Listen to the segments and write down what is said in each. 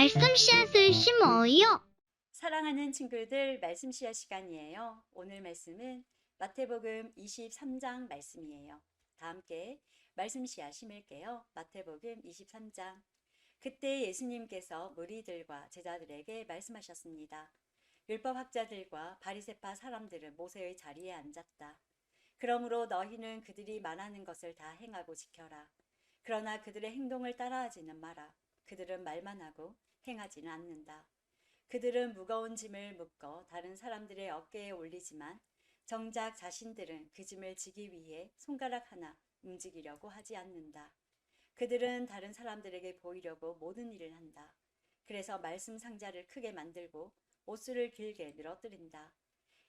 말씀 씨앗을 심어요. 사랑하는 친구들, 말씀 씨앗 시간이에요. 오늘 말씀은 마태복음 23장 말씀이에요. 다 함께 말씀 씨앗 심을게요. 마태복음 23장. 그때 예수님께서 무리들과 제자들에게 말씀하셨습니다. 율법학자들과 바리새파 사람들은 모세의 자리에 앉았다. 그러므로 너희는 그들이 말하는 것을 다 행하고 지켜라. 그러나 그들의 행동을 따라하지는 마라. 그들은 말만 하고 행하지는 않는다. 그들은 무거운 짐을 묶어 다른 사람들의 어깨에 올리지만 정작 자신들은 그 짐을 지기 위해 손가락 하나 움직이려고 하지 않는다. 그들은 다른 사람들에게 보이려고 모든 일을 한다. 그래서 말씀 상자를 크게 만들고 옷수를 길게 늘어뜨린다.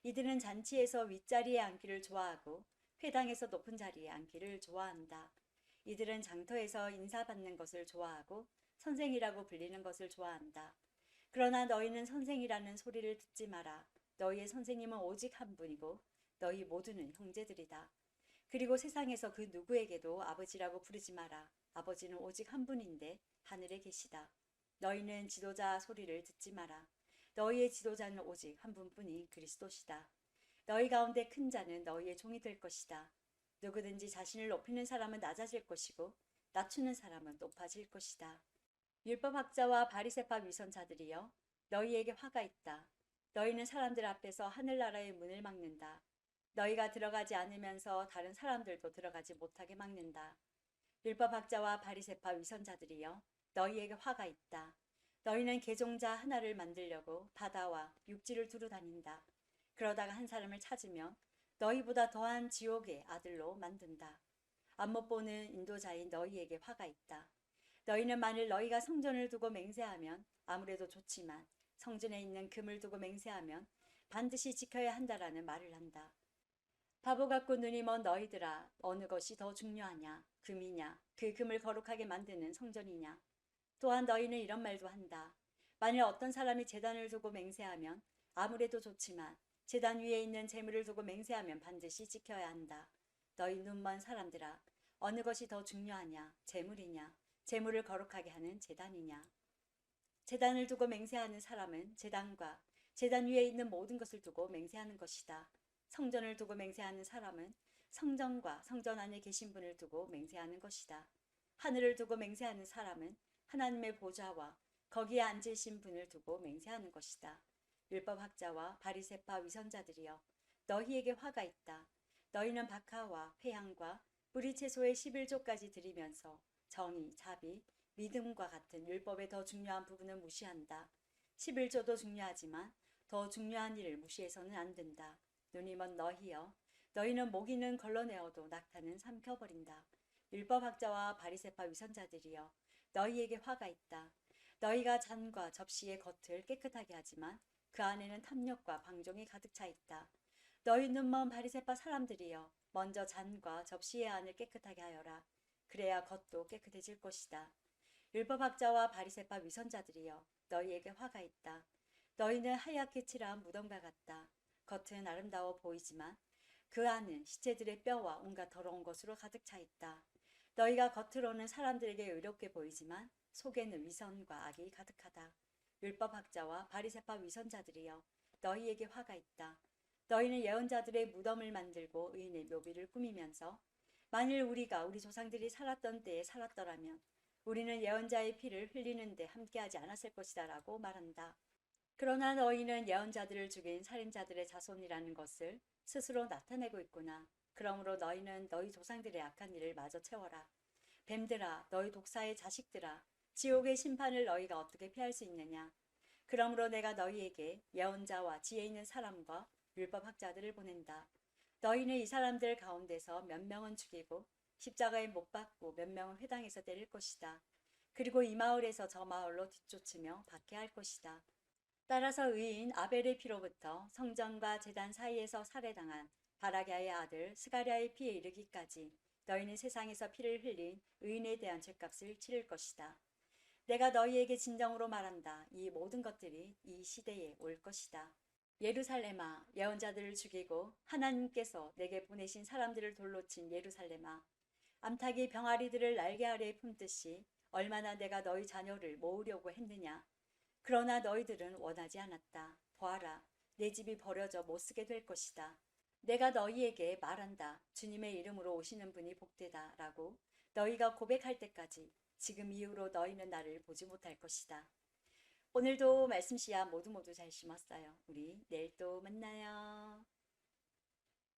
이들은 잔치에서 윗자리에 앉기를 좋아하고 회당에서 높은 자리에 앉기를 좋아한다. 이들은 장터에서 인사받는 것을 좋아하고 선생이라고 불리는 것을 좋아한다. 그러나 너희는 선생이라는 소리를 듣지 마라. 너희의 선생님은 오직 한 분이고 너희 모두는 형제들이다. 그리고 세상에서 그 누구에게도 아버지라고 부르지 마라. 아버지는 오직 한 분인데 하늘에 계시다. 너희는 지도자 소리를 듣지 마라. 너희의 지도자는 오직 한 분뿐인 그리스도시다. 너희 가운데 큰 자는 너희의 종이 될 것이다. 누구든지 자신을 높이는 사람은 낮아질 것이고 낮추는 사람은 높아질 것이다. 율법학자와 바리새파 위선자들이여, 너희에게 화가 있다. 너희는 사람들 앞에서 하늘나라의 문을 막는다. 너희가 들어가지 않으면서 다른 사람들도 들어가지 못하게 막는다. 율법학자와 바리새파 위선자들이여, 너희에게 화가 있다. 너희는 개종자 하나를 만들려고 바다와 육지를 두루 다닌다. 그러다가 한 사람을 찾으면 너희보다 더한 지옥의 아들로 만든다. 안못 보는 인도자인 너희에게 화가 있다. 너희는 만일 너희가 성전을 두고 맹세하면 아무래도 좋지만 성전에 있는 금을 두고 맹세하면 반드시 지켜야 한다라는 말을 한다. 바보 같고 눈이 먼 너희들아, 어느 것이 더 중요하냐? 금이냐? 그 금을 거룩하게 만드는 성전이냐? 또한 너희는 이런 말도 한다. 만일 어떤 사람이 제단을 두고 맹세하면 아무래도 좋지만 제단 위에 있는 재물을 두고 맹세하면 반드시 지켜야 한다. 너희 눈먼 사람들아, 어느 것이 더 중요하냐? 재물이냐? 재물을 거룩하게 하는 제단이냐? 제단을 두고 맹세하는 사람은 제단과 제단 위에 있는 모든 것을 두고 맹세하는 것이다. 성전을 두고 맹세하는 사람은 성전과 성전 안에 계신 분을 두고 맹세하는 것이다. 하늘을 두고 맹세하는 사람은 하나님의 보좌와 거기에 앉으신 분을 두고 맹세하는 것이다. 율법학자와 바리새파 위선자들이여, 너희에게 화가 있다. 너희는 박하와 회향과 무리채소의 11조까지 드리면서 정의, 자비, 믿음과 같은 율법의 더 중요한 부분을 무시한다. 11조도 중요하지만 더 중요한 일을 무시해서는 안 된다. 눈이 먼 너희여, 너희는 모기는 걸러내어도 낙타는 삼켜버린다. 율법학자와 바리새파 위선자들이여, 너희에게 화가 있다. 너희가 잔과 접시의 겉을 깨끗하게 하지만 그 안에는 탐욕과 방종이 가득 차 있다. 너희 눈먼 바리새파 사람들이여, 먼저 잔과 접시의 안을 깨끗하게 하여라. 그래야 겉도 깨끗해질 것이다. 율법학자와 바리새파 위선자들이여, 너희에게 화가 있다. 너희는 하얗게 칠한 무덤과 같다. 겉은 아름다워 보이지만 그 안은 시체들의 뼈와 온갖 더러운 것으로 가득 차 있다. 너희가 겉으로는 사람들에게 의롭게 보이지만 속에는 위선과 악이 가득하다. 율법학자와 바리새파 위선자들이여, 너희에게 화가 있다. 너희는 예언자들의 무덤을 만들고 의인의 묘비를 꾸미면서 만일 우리가 우리 조상들이 살았던 때에 살았더라면 우리는 예언자의 피를 흘리는데 함께하지 않았을 것이다 라고 말한다. 그러나 너희는 예언자들을 죽인 살인자들의 자손이라는 것을 스스로 나타내고 있구나. 그러므로 너희는 너희 조상들의 악한 일을 마저 채워라. 뱀들아, 너희 독사의 자식들아, 지옥의 심판을 너희가 어떻게 피할 수 있느냐? 그러므로 내가 너희에게 예언자와 지혜 있는 사람과 율법학자들을 보낸다. 너희는 이 사람들 가운데서 몇 명은 죽이고 십자가에 못 박고 몇 명은 회당에서 때릴 것이다. 그리고 이 마을에서 저 마을로 뒤쫓으며 박해할 것이다. 따라서 의인 아벨의 피로부터 성전과 제단 사이에서 살해당한 바라기아의 아들 스가랴의 피에 이르기까지 너희는 세상에서 피를 흘린 의인에 대한 죄값을 치를 것이다. 내가 너희에게 진정으로 말한다. 이 모든 것들이 이 시대에 올 것이다. 예루살렘아, 예언자들을 죽이고 하나님께서 내게 보내신 사람들을 돌로 친 예루살렘아, 암탉이 병아리들을 날개 아래에 품듯이 얼마나 내가 너희 자녀를 모으려고 했느냐. 그러나 너희들은 원하지 않았다. 보아라, 내 집이 버려져 못 쓰게 될 것이다. 내가 너희에게 말한다. 주님의 이름으로 오시는 분이 복되다. 라고 너희가 고백할 때까지 지금 이후로 너희는 나를 보지 못할 것이다. 오늘도 말씀 씨앗 모두 잘 심었어요. 우리 내일 또 만나요.